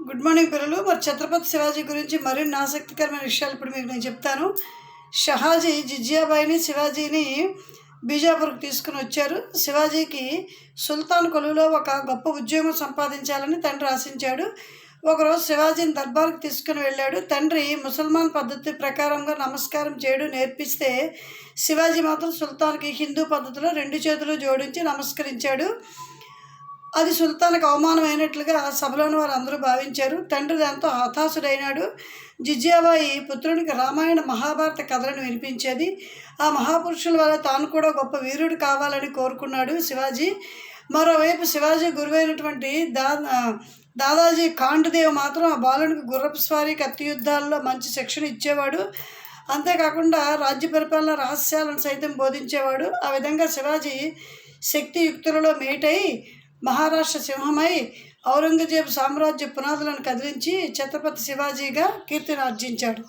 Good morning పిల్లలు. మరి ఛత్రపతి శివాజీ గురించి మరిన్ని ఆసక్తికరమైన విషయాలు ఇప్పుడు మీకు నేను చెప్తాను. షహాజీ జిజియాబాయిని శివాజీని బీజాపూర్కి తీసుకుని వచ్చారు. శివాజీకి సుల్తాన్ కొలువులో ఒక గొప్ప ఉద్యోగం సంపాదించాలని తండ్రి ఆశించాడు. ఒకరోజు శివాజీని దర్బార్కి తీసుకుని వెళ్ళాడు. తండ్రి ముసల్మాన్ పద్ధతి ప్రకారంగా నమస్కారం చేయడం నేర్పిస్తే శివాజీ మాత్రం సుల్తాన్కి హిందూ పద్ధతిలో 2 చేతులు జోడించి నమస్కరించాడు. అది సుల్తాన్కి అవమానమైనట్లుగా సభలోని వారు అందరూ భావించారు. తండ్రి దాంతో హతాశుడైనాడు. జిజియాబాయి పుత్రునికి రామాయణ మహాభారత కథలను వినిపించేది. ఆ మహాపురుషుల వల్ల తాను కూడా గొప్ప వీరుడు కావాలని కోరుకున్నాడు శివాజీ. మరోవైపు శివాజీ గురువైనటువంటి దాదాజీ కాండ్దేవ్ మాత్రం ఆ బాలునికి గుర్రపు స్వారీ, కత్తి యుద్ధాల్లో మంచి శిక్షణ ఇచ్చేవాడు. అంతేకాకుండా రాజ్య పరిపాలన రహస్యాలను సైతం బోధించేవాడు. ఆ విధంగా శివాజీ శక్తియుక్తులలో మేటై మహారాష్ట్ర సింహమై ఔరంగజేబు సామ్రాజ్య పునాదులను కదిలించి ఛత్రపతి శివాజీగా కీర్తిని ఆర్జించాడు.